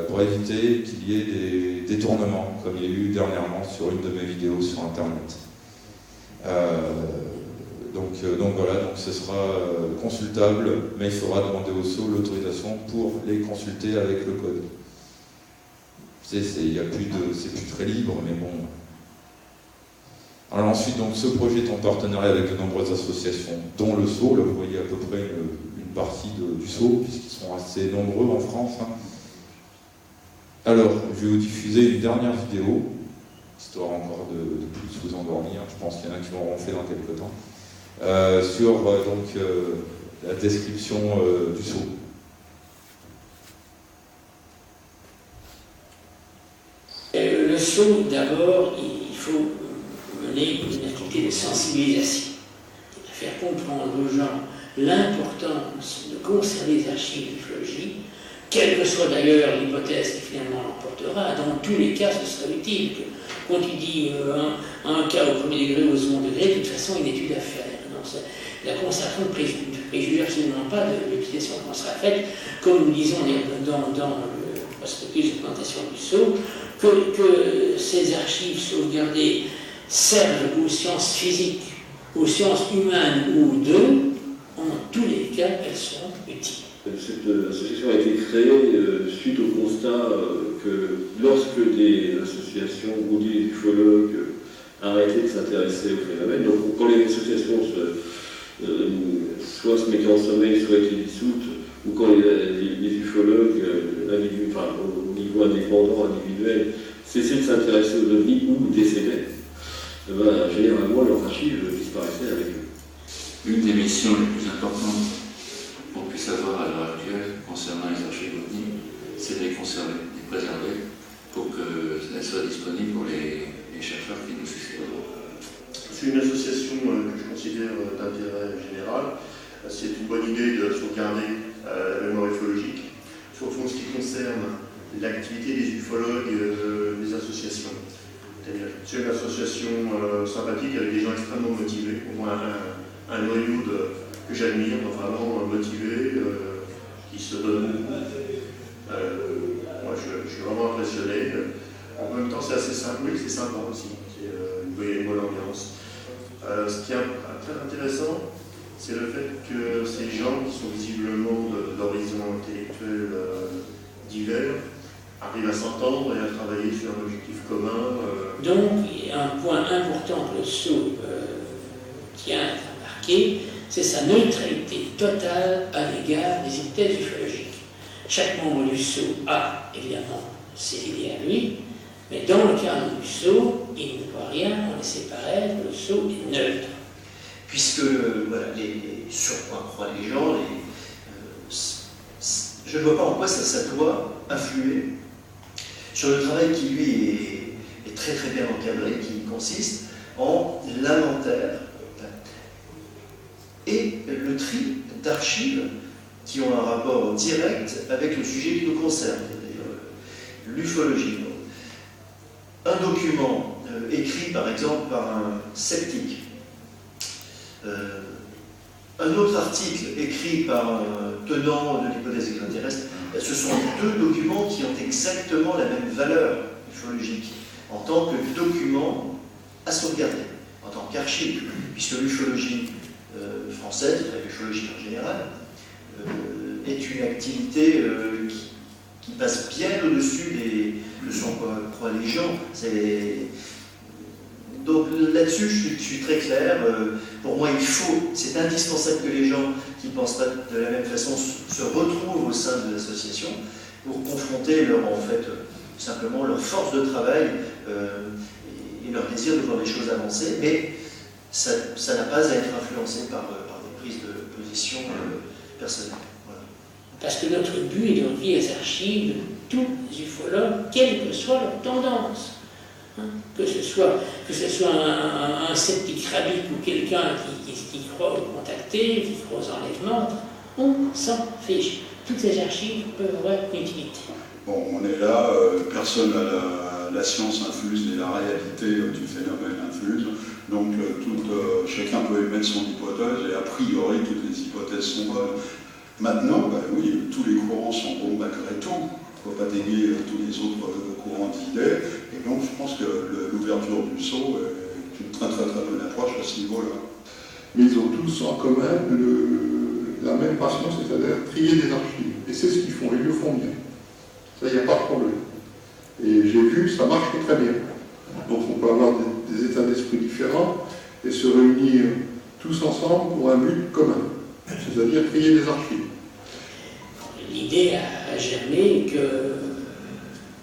B: pour éviter qu'il y ait des détournements, comme il y a eu dernièrement sur une de mes vidéos sur Internet. Donc voilà, donc ce sera consultable, mais il faudra demander au Sceau l'autorisation pour les consulter avec le code. C'est plus très libre, mais bon. Alors ensuite, donc, ce projet est en partenariat avec de nombreuses associations, dont le Sceau. Là, vous voyez à peu près une partie du Sceau, puisqu'ils sont assez nombreux en France. Alors, je vais vous diffuser une dernière vidéo, histoire encore de plus vous endormir. Je pense qu'il y en a qui vont ronfler dans quelques temps. Sur la description du Sceau.
P: Le Sceau, d'abord, il faut mener une activité de sensibilisation, faire comprendre aux gens l'importance de conserver les archives d'ufologie, quelle que soit d'ailleurs l'hypothèse qui finalement l'emportera. Dans tous les cas, ce serait utile que, quand il dit un cas au premier degré ou au second degré, de toute façon, une étude à faire. La conservation ne préjuge absolument pas de l'utilisation qui en sera faite, comme nous disons dans le prospectus de présentation du Sceau, que ces archives sauvegardées servent aux sciences physiques, aux sciences humaines ou aux deux, en tous les cas, elles seront utiles.
H: Cette association a été créée suite au constat que lorsque des associations ou des ufologues arrêtaient de s'intéresser au phénomène, donc quand les associations soit se mettaient en sommeil, soit étaient dissoutes, ou quand les ufologues, au niveau indépendant, individuel, cessaient de s'intéresser aux ovnis ou décédaient, généralement leurs archives disparaissaient avec eux.
Q: Une des missions les plus importantes qu'on puisse avoir à l'heure actuelle concernant les archives ovnis, c'est de les conserver, de les préserver, pour qu'elles soient disponibles pour les chercheurs qui nous succèdent.
O: C'est une association que je considère d'intérêt général. C'est une bonne idée de sauvegarder la mémoire ufologique, sur le fond ce qui concerne l'activité des ufologues, des associations. C'est une association sympathique avec des gens extrêmement motivés, au moins un noyau que j'admire, vraiment motivé, qui se donne beaucoup. Moi je suis vraiment impressionné. En même temps c'est assez simple, oui c'est sympa aussi, il y a une bonne ambiance. Ce qui est très intéressant, c'est le fait que ces gens qui sont visiblement d'horizons intellectuels divers arrivent à s'entendre et à travailler sur un objectif commun.
P: Donc, il y a un point important que le Sceau tient à marquer, c'est sa neutralité totale à l'égard des hypothèses ufologiques. Chaque membre du Sceau a évidemment ses idées à lui, mais dans le cadre du Sceau, il ne voit rien, on le sait paraître, le Sceau est neutre.
O: Puisque sur quoi croient les gens, je ne vois pas en quoi ça doit influer sur le travail qui lui est très très bien encadré, qui consiste en l'inventaire et le tri d'archives qui ont un rapport direct avec le sujet qui nous concerne, l'ufologie. Un document écrit par exemple par un sceptique, un autre article écrit par un tenant de l'hypothèse extraterrestre, ce sont deux documents qui ont exactement la même valeur ufologique en tant que document à sauvegarder, en tant qu'archive, puisque l'ufologie française, l'ufologie en général, est une activité qui passe bien au-dessus de ce qu'on croit les gens. Donc là-dessus, je suis très clair. Pour moi, c'est indispensable que les gens qui ne pensent pas de la même façon se retrouvent au sein de l'association pour confronter simplement leur force de travail et leur désir de voir les choses avancer. Mais ça n'a pas à être influencé par des prises de position personnelles. Voilà.
P: Parce que notre but est de remplir les archives de tous les ufologues, quelle que soit leur tendance. Que ce soit un sceptique rabbinique ou quelqu'un qui croit au contacté, qui croit aux enlèvements, on s'en fiche. Toutes les archives peuvent avoir une utilité.
R: Bon, on est là, personne n'a la science infuse et la réalité du phénomène infuse, donc chacun peut émettre son hypothèse et a priori toutes les hypothèses sont bonnes. Maintenant, oui, tous les courants sont bons malgré tout. Il ne faut pas dénier tous les autres courants d'idées. Et donc, je pense que l'ouverture du Sceau est une très très très bonne approche à ce niveau-là.
N: Mais ils ont tous en commun la même passion, c'est-à-dire trier des archives. Et c'est ce qu'ils font, ils le font bien. Ça, il n'y a pas de problème. Et j'ai vu, ça marche très bien. Donc on peut avoir des états d'esprit différents et se réunir tous ensemble pour un but commun, c'est-à-dire trier des archives.
P: L'idée a germé que,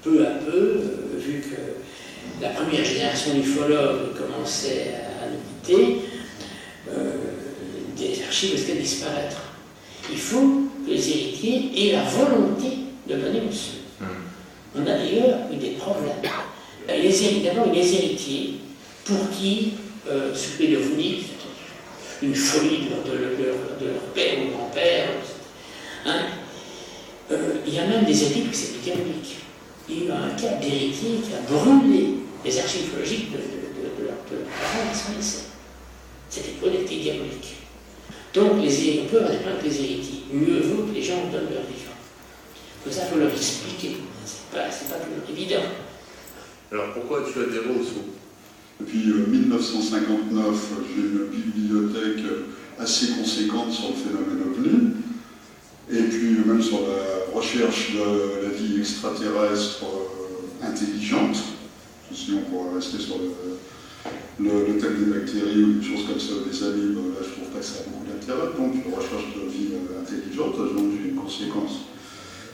P: peu à peu, vu que la première génération d'ufologues commençait à nous quitter, des archives risquaient de disparaître. Il faut que les héritiers aient la volonté de donner au Sceau. On a d'ailleurs eu des problèmes. D'abord, les héritiers, pour qui ce que vous dites, une folie de leur père ou grand-père, il y a même des héritiers qui s'étaient diaboliques. Il y a eu un cas d'héritier qui a brûlé les archives ufologiques de leurs parents qui sont laissés. C'était connecté diabolique. Donc, on peut avoir des problèmes avec les héritiers. Mieux vaut que les gens donnent leur vivant. Pour ça, il faut leur expliquer. C'est pas toujours évident.
F: Alors, pourquoi tu adhères au Sceau?
R: Depuis 1959, j'ai une bibliothèque assez conséquente sur le phénomène OVNI, et puis même sur la recherche de la vie extraterrestre intelligente, si on pourrait rester sur le thème des bactéries ou des choses comme ça, des amibes, là je trouve pas que ça a beaucoup d'intérêt. Donc la recherche de vie intelligente, donc j'ai une conséquence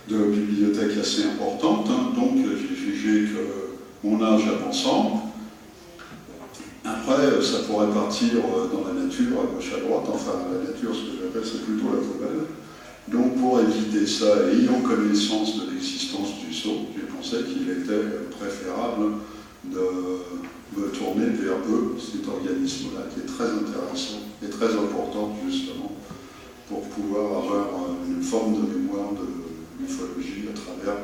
R: de bibliothèque assez importante. Donc j'ai jugé que mon âge avançant. Après, ça pourrait partir dans la nature, à gauche à droite. Enfin, la nature, ce que j'appelle, c'est plutôt la poubelle. Donc pour éviter ça, et ayant connaissance de l'existence du zoo, j'ai pensé qu'il était préférable de me tourner vers eux, cet organisme-là, qui est très intéressant et très important justement pour pouvoir avoir une forme de mémoire de l'ufologie à travers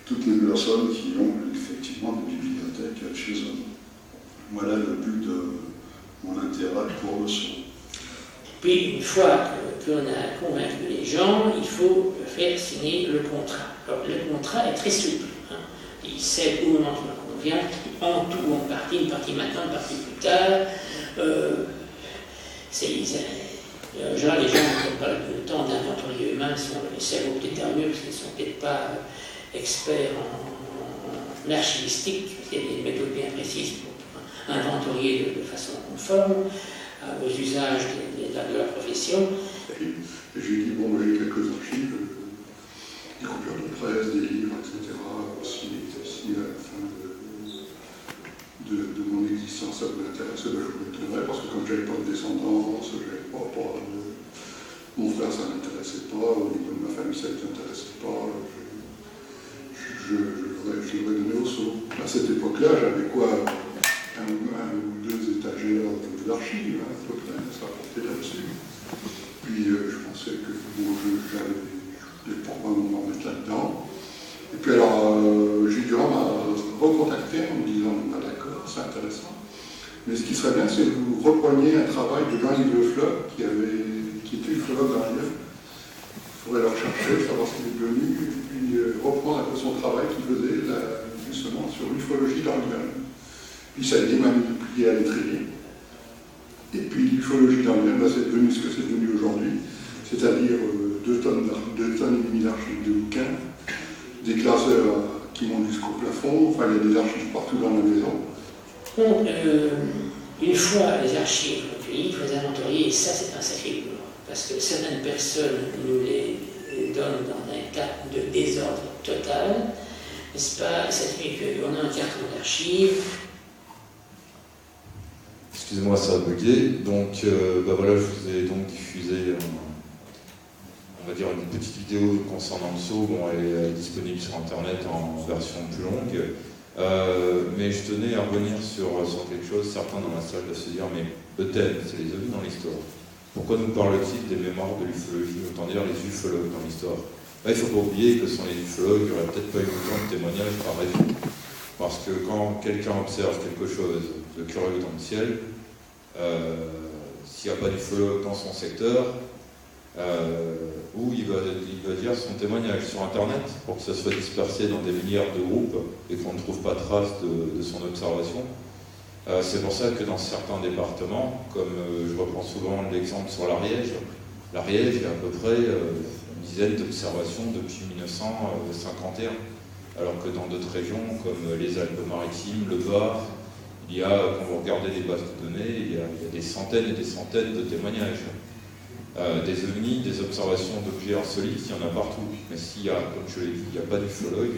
R: toutes les personnes qui ont effectivement des bibliothèques chez eux. Voilà le but de mon intérêt pour le son.
P: Puis, une fois qu'on a convaincu les gens, il faut faire signer le contrat. Alors, le contrat est très souple. Il sait au moment où on convient, en tout ou en partie, une partie maintenant, une partie plus tard. Genre, les gens n'ont pas le temps d'inventorier eux-mêmes, sont les cerveaux peut-être mieux, parce qu'ils ne sont peut-être pas experts en archivistique, il y a des méthodes bien précises pour inventorier de façon conforme aux usages de la profession.
N: J'ai dit, bon, j'ai quelques archives, des coupures de presse, des livres, etc. Si à la fin de mon existence ça vous intéressait, ben, je vous les donnerai, parce que comme je n'avais pas de descendance, mon frère ça ne m'intéressait pas, au niveau de ma famille ça ne m'intéressait pas, je l'aurais donné au saut. À cette époque-là, j'avais quoi, un ou deux étagères d'archives, à peu près, ça portait là-dessus. Puis je pensais que bon, j'allais probablement m'en mettre là-dedans. Et puis alors, Gilles Durand m'a recontacté en me disant, ah, d'accord, c'est intéressant. Mais ce qui serait bien, c'est que vous repreniez un travail de Jean-Yves Le Floch, qui était ufologue dans l'Aïeul. Il faudrait le rechercher, savoir ce qu'il est devenu, et puis reprendre un peu son travail qu'il faisait justement sur l'ufologie dans l'Aïeul. Puis ça a été multiplié à l'étrier. Et puis l'ufologie dans l'Aïeul, c'est devenu ce que c'est devenu aujourd'hui, c'est-à-dire 2 tonnes et demi d'archives de bouquins, des classeurs qui montent jusqu'au plafond, enfin il y a des archives partout dans la maison.
P: Donc, une fois les archives recueillies, il faut les inventorier, et ça c'est un sacré boulot, parce que certaines personnes nous les donnent dans un cas de désordre total, n'est-ce pas? Ça fait qu'on a un carton d'archives.
B: Excusez-moi, ça a bugué. Donc, voilà, je vous ai donc diffusé on va dire une petite vidéo concernant le saut. Bon, elle est disponible sur Internet en version plus longue. Mais je tenais à revenir sur quelque chose. Certains dans la salle doivent se dire, mais le thème, c'est les ovnis dans l'histoire. Pourquoi nous parle-t-il des mémoires de l'ufologie, autant dire les ufologues dans l'histoire? Là, il ne faut pas oublier que sans les ufologues, il n'y aurait peut-être pas eu autant de témoignages par région. Parce que quand quelqu'un observe quelque chose de curieux dans le ciel, s'il n'y a pas d'ufologue dans son secteur, où il va dire son témoignage sur Internet pour que ça soit dispersé dans des milliards de groupes et qu'on ne trouve pas trace de son observation. C'est pour ça que dans certains départements, comme je reprends souvent l'exemple sur l'Ariège, il y a à peu près une dizaine d'observations depuis 1951, alors que dans d'autres régions comme les Alpes-Maritimes, le Var, il y a, quand vous regardez les bases de données, il y a des centaines et des centaines de témoignages. Des ovnis, des observations d'objets insolites, il y en a partout. Mais s'il y a, comme je l'ai dit, il n'y a pas d'ufologue,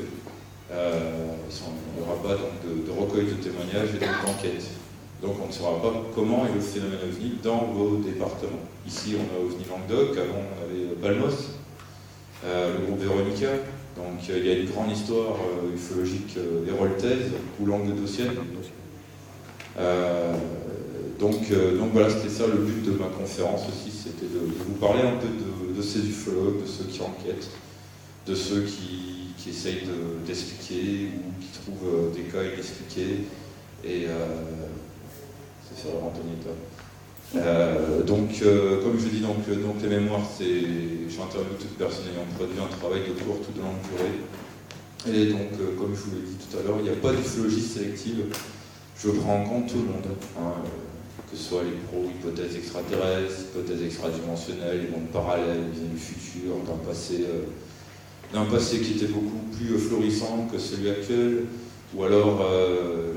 B: il n'y aura pas donc, de recueil de témoignages et d'enquête. Donc on ne saura pas comment est le phénomène ovni dans vos départements. Ici on a OVNI Languedoc, avant on avait Balmos, le groupe Véronica. Donc il y a une grande histoire ufologique héroltaise ou languedocienne. Donc voilà, c'était ça le but de ma conférence aussi, c'était de vous parler un peu de ces ufologues, de ceux qui enquêtent, de ceux qui essayent d'expliquer ou qui trouvent des cas inexpliqués. Et c'est ça, Antonietta. Comme je dis, donc les mémoires, j'interviewe toute personne ayant produit un travail de courte ou de longue durée. Et donc, comme je vous l'ai dit tout à l'heure, il n'y a pas d'ufologie sélective. Je prends en compte tout le monde. Que ce soit les hypothèses extraterrestres, hypothèses extradimensionnelles, les mondes parallèles, les du futur, d'un passé qui était beaucoup plus florissant que celui actuel, ou alors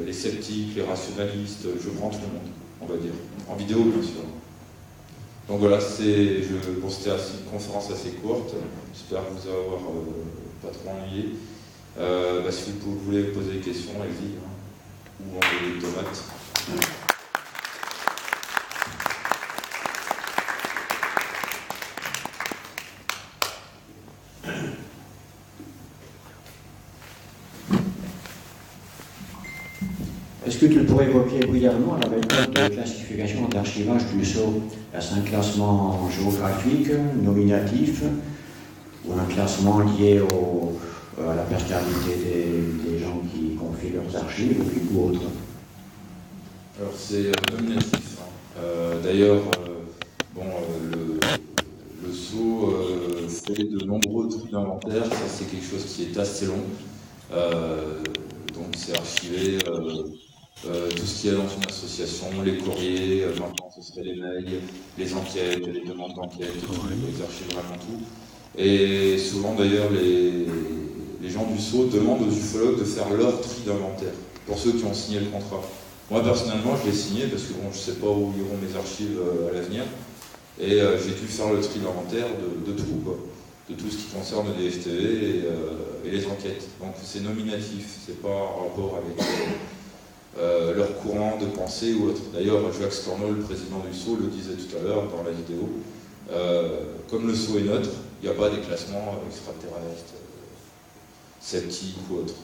B: les sceptiques, les rationalistes, je prends tout le monde, on va dire, en vidéo bien sûr. Donc voilà, c'était une conférence assez courte, j'espère vous avoir pas trop ennuyé. Si vous voulez poser des questions, allez-y, hein, ou envoyer des tomates.
S: Est-ce que tu pourrais évoquer brièvement la méthode de classification et d'archivage du SO? Est-ce un classement géographique, nominatif, ou un classement lié à la personnalité des gens qui confient leurs archives ou autre?
B: Alors c'est nominatif. Hein. D'ailleurs, le SO fait de nombreux trucs d'inventaire, ça c'est quelque chose qui est assez long. Donc c'est archivé tout ce qu'il y a dans une association, les courriers, maintenant ce serait les mails, les enquêtes, les demandes d'enquête, ils archivent vraiment tout. Et souvent d'ailleurs les gens du SO demandent aux ufologues de faire leur tri d'inventaire, pour ceux qui ont signé le contrat. Moi personnellement je l'ai signé parce que bon, je ne sais pas où iront mes archives à l'avenir, et j'ai dû faire le tri d'inventaire de tout, quoi. De tout ce qui concerne les DFTV et les enquêtes. Donc c'est nominatif, c'est pas en rapport avec leur courant de pensée ou autre. D'ailleurs, Jacques Stornol, le président du SO, le disait tout à l'heure dans la vidéo, comme le SO est neutre, il n'y a pas des classements extraterrestres, sceptiques ou autres.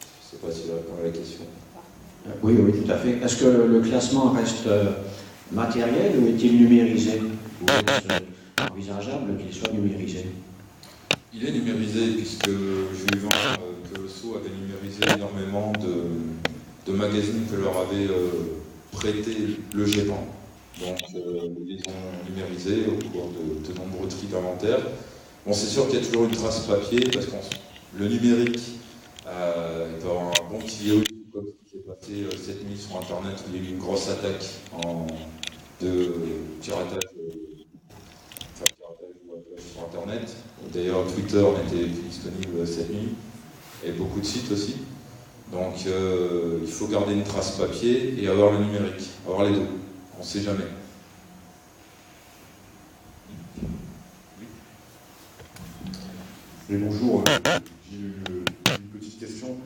B: Je ne sais pas si je réponds à la question.
S: Oui, tout à fait. Est-ce que le classement reste matériel ou est-il numérisé? Ou est-ce envisageable qu'il soit numérisé?
B: Il est numérisé puisque j'ai eu vent que le SO avait numérisé énormément de magazines que leur avait prêté le GEPAN. Donc ils ont numérisé au cours de nombreux tris d'inventaire. Bon, c'est sûr qu'il y a toujours une trace papier parce que le numérique, il peut avoir un bon petit vidéo comme ce qui s'est passé cette nuit sur Internet où il y a eu une grosse attaque de piratage sur Internet. D'ailleurs, Twitter n'était plus disponible cette nuit et beaucoup de sites aussi. Donc il faut garder une trace papier et avoir le numérique, avoir les deux, on ne sait jamais.
T: Et bonjour, j'ai une petite question.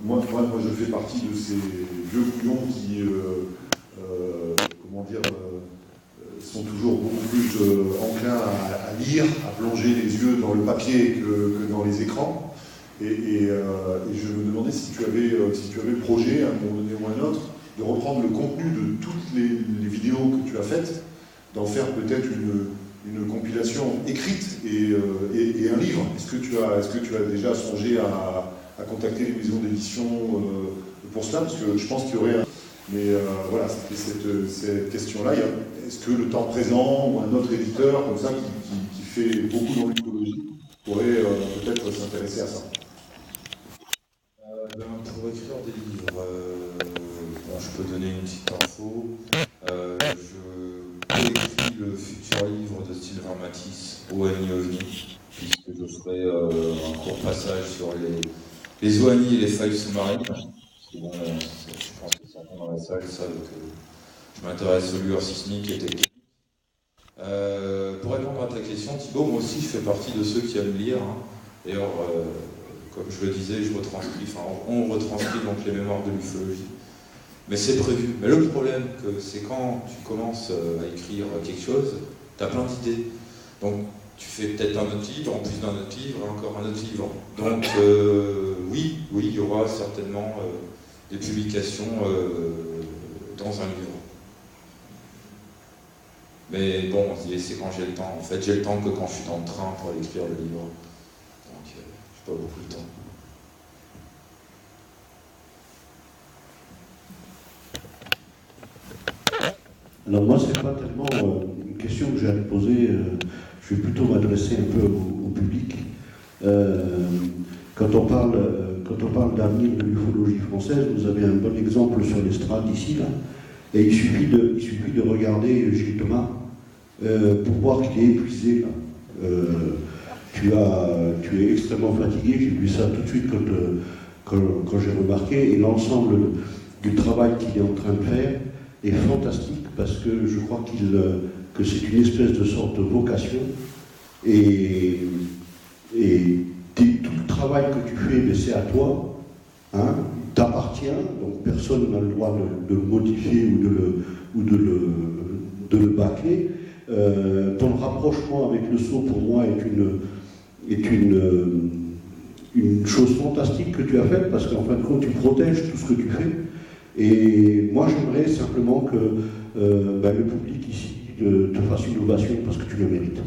T: Moi, je fais partie de ces vieux couillons qui, sont toujours beaucoup plus enclins à lire, à plonger les yeux dans le papier que dans les écrans. Et je me demandais si tu avais le projet, à un moment donné ou à un autre, de reprendre le contenu de toutes les vidéos que tu as faites, d'en faire peut-être une compilation écrite et un livre. Est-ce que tu as déjà songé à contacter les maisons d'édition pour cela? Parce que je pense qu'il y aurait... Mais voilà, c'était cette question-là. Est-ce que le temps présent ou un autre éditeur comme ça qui fait beaucoup dans l'ufologie pourrait peut-être s'intéresser à ça?
B: Pour écrire des livres, je peux donner une petite info. Je écris le futur livre de Sylvain Matisse, ONI OVNI, puisque je ferai un court passage sur les ONI et les failles sous-marines. Bon, je pense que certains dans la salle savent que je m'intéresse aux lueurs sismiques et techniques. Pour répondre à ta question, Thibaut, moi aussi je fais partie de ceux qui aiment lire. Hein. D'ailleurs, comme je le disais, on retranscrit donc les mémoires de l'ufologie. Mais c'est prévu. Mais le problème, c'est quand tu commences à écrire quelque chose, tu as plein d'idées. Donc tu fais peut-être un autre livre, en plus d'un autre livre, encore un autre livre. Donc oui, il y aura certainement des publications dans un livre. Mais bon, c'est quand j'ai le temps. En fait, j'ai le temps que quand je suis dans le train pour aller écrire le livre. Donc, j'ai pas beaucoup de temps.
U: Alors moi, c'est pas tellement une question que j'ai à te poser. Je vais plutôt m'adresser un peu au public. Quand on parle d'avenir de l'ufologie française, vous avez un bon exemple sur l'estrade ici, là. Et il suffit de regarder Gilles Thomas pour voir qu'il est épuisé. Là. Tu es extrêmement fatigué, j'ai vu ça tout de suite quand j'ai remarqué, et l'ensemble du travail qu'il est en train de faire est fantastique, parce que je crois que c'est une espèce de sorte de vocation, et tout le travail que tu fais, mais c'est à toi, hein, t'appartient, donc personne n'a le droit de le modifier ou de le bâcler. Ton rapprochement avec le Sceau, pour moi, est une chose fantastique que tu as faite, parce qu'en fin de compte, tu protèges tout ce que tu fais. Et moi, j'aimerais simplement que le public ici te fasse une ovation, parce que tu le mérites.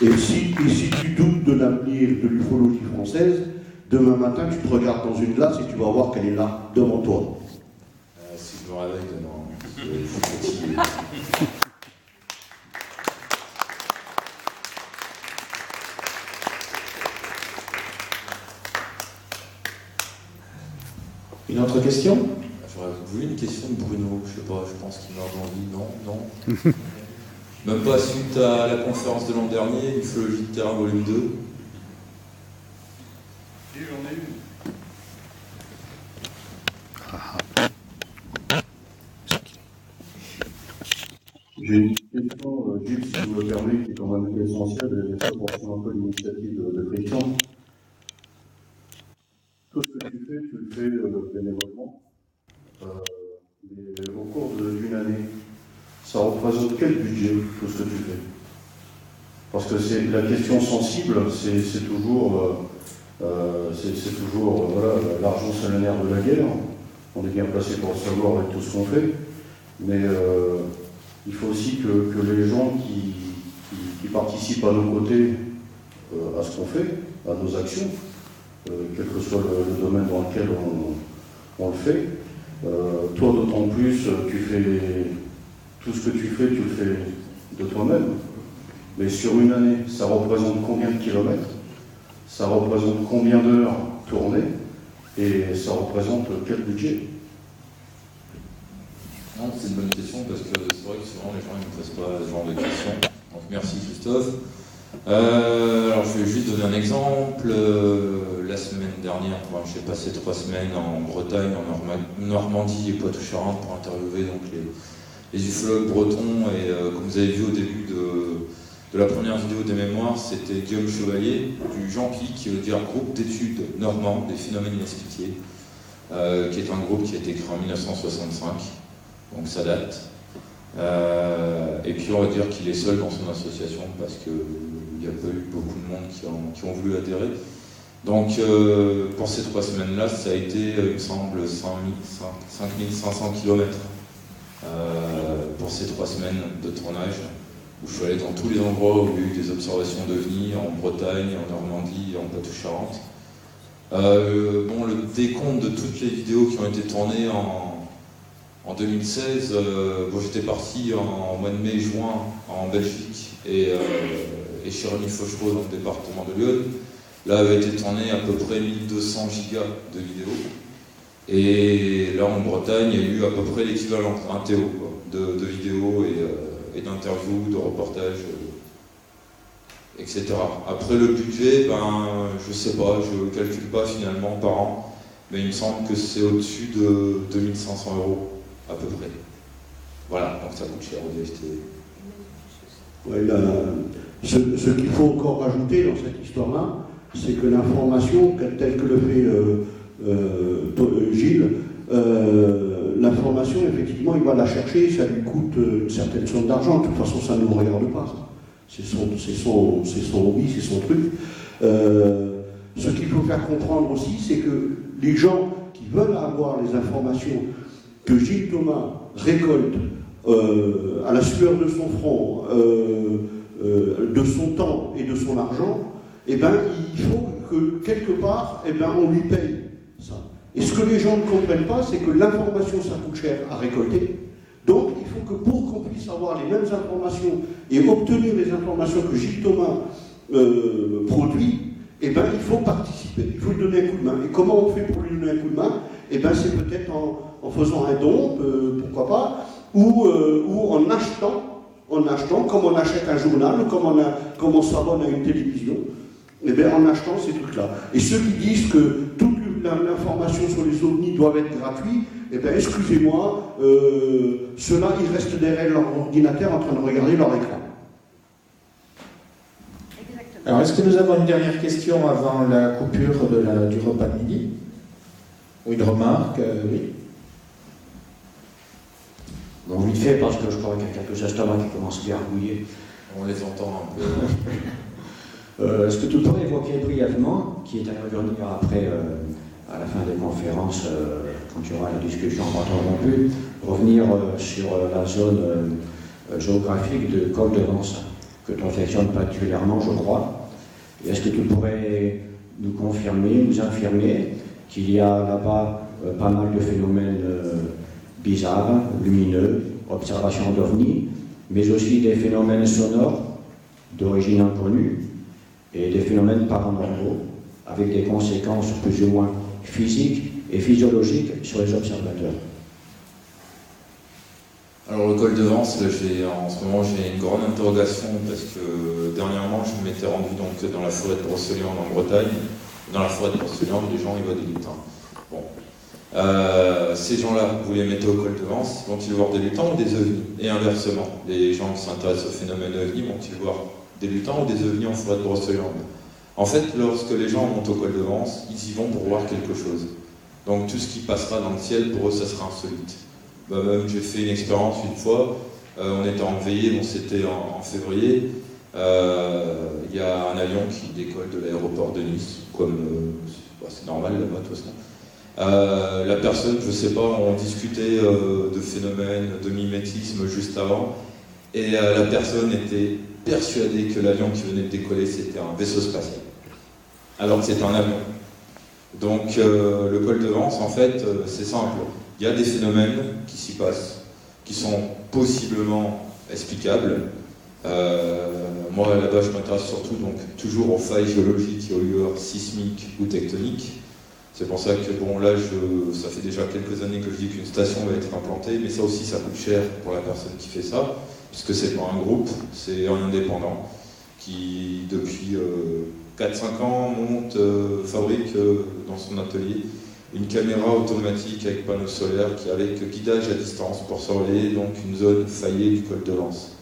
U: Et si tu doutes de l'avenir de l'ufologie française, demain matin, tu te regardes dans une glace et tu vas voir qu'elle est là, devant toi.
B: Si je me réveille demain, je suis fatigué.
A: Une autre question?
B: J'aurais voulu une question de Bruno, je sais pas, je pense qu'il m'a entendu, non. Même pas suite à la conférence de l'an dernier, Ufologie de terrain volume 2.
H: Et j'en ai une.
U: J'ai une question, Gilles, si vous me permettez, qui est quand même essentielle, et ça porte un peu l'initiative de Christian. Tout ce que tu fais bénévolement. Mais au cours d'une année, ça représente quel budget, tout ce que tu fais? Parce que c'est la question sensible, c'est toujours, voilà, l'argent c'est le nerf de la guerre. On est bien placé pour le savoir avec tout ce qu'on fait, mais il faut aussi que les gens qui participent à nos côtés à ce qu'on fait, à nos actions, quel que soit le domaine dans lequel on le fait, toi d'autant plus, tu fais tout ce que tu le fais de toi-même. Mais sur une année, ça représente combien de kilomètres? Ça représente combien d'heures tournées? Et ça représente quel budget?
B: Non, c'est une bonne question, parce que c'est vrai que souvent les gens ne me posent pas ce genre de questions. Donc merci Christophe. Alors je vais juste donner un exemple. La semaine dernière, j'ai passé 3 semaines en Bretagne, en Normandie et Poitou-Charentes pour interviewer donc les ufologues bretons. Et comme vous avez vu au début de la première vidéo des mémoires, c'était Guillaume Chevalier du GEMPI, qui veut dire Groupe d'études normands des phénomènes inexpliqués, qui est un groupe qui a été créé en 1965, donc ça date. Et puis on va dire qu'il est seul dans son association parce qu'il n'y a pas eu beaucoup de monde qui ont voulu adhérer. Donc pour ces 3 semaines-là, ça a été, il me semble, 5500 km pour ces 3 semaines de tournage, où je suis allé dans tous les endroits où il y a eu des observations d'OVNI, en Bretagne, en Normandie, en Poitou-Charentes. Le décompte de toutes les vidéos qui ont été tournées en 2016, j'étais parti en mois de mai-juin en Belgique et chez Rémi Fauchereau dans le département de l'Yonne. Là avait été tourné à peu près 1200 gigas de vidéos. Et là en Bretagne, il y a eu à peu près l'équivalent, un TO de vidéos et d'interviews, de reportages, etc. Après le budget, je sais pas, je ne calcule pas finalement par an, mais il me semble que c'est au-dessus de 2500 € à peu près. Voilà, donc ça coûte cher au DFT.
U: Ouais, ce qu'il faut encore rajouter dans cette histoire-là, c'est que l'information, telle que le fait Gilles, l'information, effectivement, il va la chercher, ça lui coûte une certaine somme d'argent. De toute façon, ça ne nous regarde pas. C'est son hobby, c'est son truc. Ce qu'il faut faire comprendre aussi, c'est que les gens qui veulent avoir les informations que Gilles Thomas récolte à la sueur de son front, de son temps et de son argent, il faut que quelque part, on lui paye ça. Et ce que les gens ne comprennent pas, c'est que l'information, ça coûte cher à récolter. Donc, il faut que pour qu'on puisse avoir les mêmes informations et obtenir les informations que Gilles Thomas produit, il faut participer, il faut lui donner un coup de main. Et comment on fait pour lui donner un coup de main? C'est peut-être en faisant un don, pourquoi pas, ou en achetant en achetant, comme on achète un journal, comme on s'abonne à une télévision, eh bien, en achetant ces trucs-là. Et ceux qui disent que toute l'information sur les ovnis doivent être gratuits, eh bien, excusez-moi, ceux-là, ils restent derrière leur ordinateur en train de regarder leur écran.
A: Alors, est-ce que nous avons une dernière question avant la coupure du repas de midi? Ou une remarque? Oui.
S: Bon, vite fait, parce que je crois qu'il y a quelques estomacs qui commencent à gargouiller.
B: On les entend un peu.
S: Est-ce que tu pourrais évoquer brièvement, qui est à revenir après, à la fin des conférences, quand il y aura la discussion interrompue, revenir sur la zone géographique de Col de Vence, que tu affectionnes particulièrement, je crois. Et est-ce que tu pourrais nous confirmer, nous infirmer qu'il y a là-bas pas mal de phénomènes bizarres, lumineux, observations d'ovnis, mais aussi des phénomènes sonores d'origine inconnue et des phénomènes paranormaux avec des conséquences plus ou moins physiques et physiologiques sur les observateurs.
B: Alors le col de Vence, en ce moment j'ai une grande interrogation parce que dernièrement je m'étais rendu donc dans la forêt de Brocéliande en Bretagne. Dans la forêt de Brocéliande, les gens ils voient des lutins. Bon. Ces gens-là, vous les mettez au col de Vence, vont-ils voir des lutins ou des ovnis? Et inversement, les gens qui s'intéressent au phénomène ovni, vont-ils voir des lutins ou des ovnis en forêt de Brocéliande? En fait, lorsque les gens montent au col de Vence, ils y vont pour voir quelque chose. Donc tout ce qui passera dans le ciel, pour eux, ça sera insolite. Même j'ai fait une expérience une fois, on était en veillée, bon, c'était en février, il y a un avion qui décolle de l'aéroport de Nice, comme c'est normal là-bas de toute façon. La personne, je sais pas, on discutait de phénomènes, de mimétisme juste avant, et la personne était persuadée que l'avion qui venait de décoller c'était un vaisseau spatial, alors que c'est un avion. Donc le col de Vence, en fait, c'est simple. Il y a des phénomènes qui s'y passent, qui sont possiblement explicables. Moi, là-bas, je m'intéresse surtout donc toujours aux failles géologiques et aux lueurs sismiques ou tectoniques. C'est pour ça que, bon, là, ça fait déjà quelques années que je dis qu'une station va être implantée, mais ça aussi, ça coûte cher pour la personne qui fait ça, puisque c'est pas un groupe, c'est un indépendant qui, depuis 4-5 ans, fabrique dans son atelier une caméra automatique avec panneau solaire qui avec guidage à distance pour surveiller donc une zone faillée du col de Vence.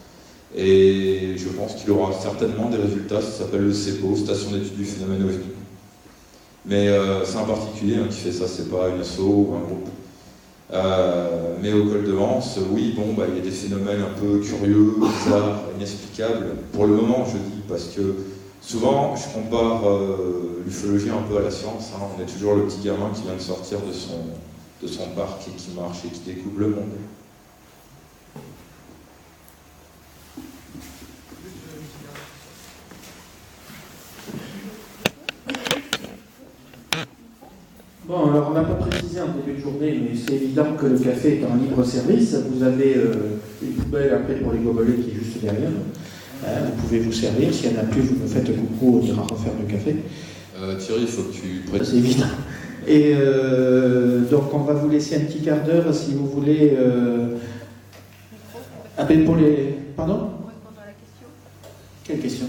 B: Et je pense qu'il aura certainement des résultats, ça s'appelle le CEPO, Station d'études du phénomène OVNI. Mais c'est un particulier qui fait ça, c'est pas une asso ou un groupe. Mais au col de Vence, oui, bon, il y a des phénomènes un peu curieux, bizarres, inexplicables. Pour le moment, je dis, parce que souvent, je compare l'ufologie un peu à la science. On est toujours le petit gamin qui vient de sortir de son parc et qui marche et qui découvre le monde.
A: Bon, alors on n'a pas précisé en début de journée, mais c'est évident que le café est en libre service. Vous avez une poubelle après pour les gobelets qui est juste derrière. Vous pouvez vous servir. S'il n'y en a plus, vous me faites coucou, on ira refaire le café.
B: Thierry, il faut que tu prêtes.
A: C'est évident. Et donc on va vous laisser un petit quart d'heure si vous voulez. Pour les. Pardon? Quelle question?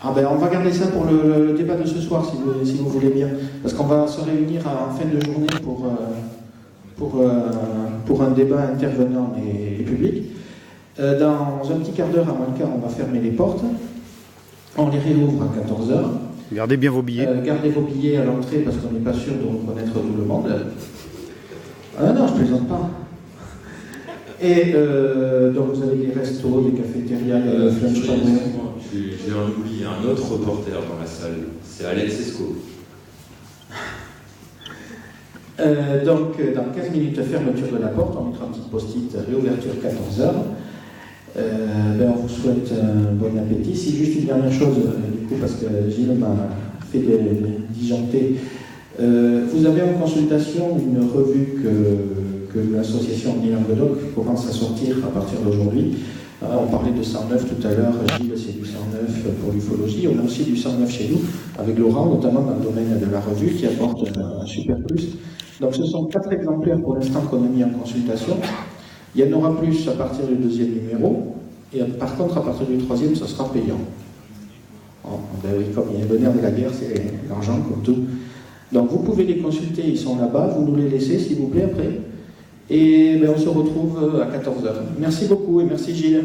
A: On va garder ça pour le débat de ce soir, si vous voulez bien. Parce qu'on va se réunir en fin de journée pour un débat intervenant et public. Dans un petit quart d'heure, à moins le quart, on va fermer les portes. On les réouvre à 14h.
D: Gardez bien vos billets.
A: Gardez vos billets à l'entrée parce qu'on n'est pas sûr de reconnaître tout le monde. Ah non, je plaisante pas. Et donc vous avez des restos, des cafétérias, il y a le French Tavern.
B: J'ai oublié un autre reporter dans la salle, c'est Alex Esco.
A: Donc dans 15 minutes, fermeture de la porte, on mettra un petit post-it, réouverture 14h. On vous souhaite un bon appétit. C'est juste une dernière chose, du coup, parce que Gilles m'a fait disjoncter. Vous avez en consultation une revue que l'association Omni Languedoc commence à sortir à partir d'aujourd'hui. On parlait de 109 tout à l'heure, Gilles c'est du 109 pour l'ufologie, on a aussi du 109 chez nous, avec Laurent, notamment dans le domaine de la revue, qui apporte un super plus. Donc ce sont 4 exemplaires pour l'instant qu'on a mis en consultation. Il y en aura plus à partir du 2e numéro, et par contre, à partir du 3e, ça sera payant. Oh, ben oui, comme il y a le nerf de la guerre, c'est l'argent comme tout. Donc vous pouvez les consulter, ils sont là-bas, vous nous les laissez s'il vous plaît après. Et ben, on se retrouve à 14h. Merci beaucoup et merci Gilles.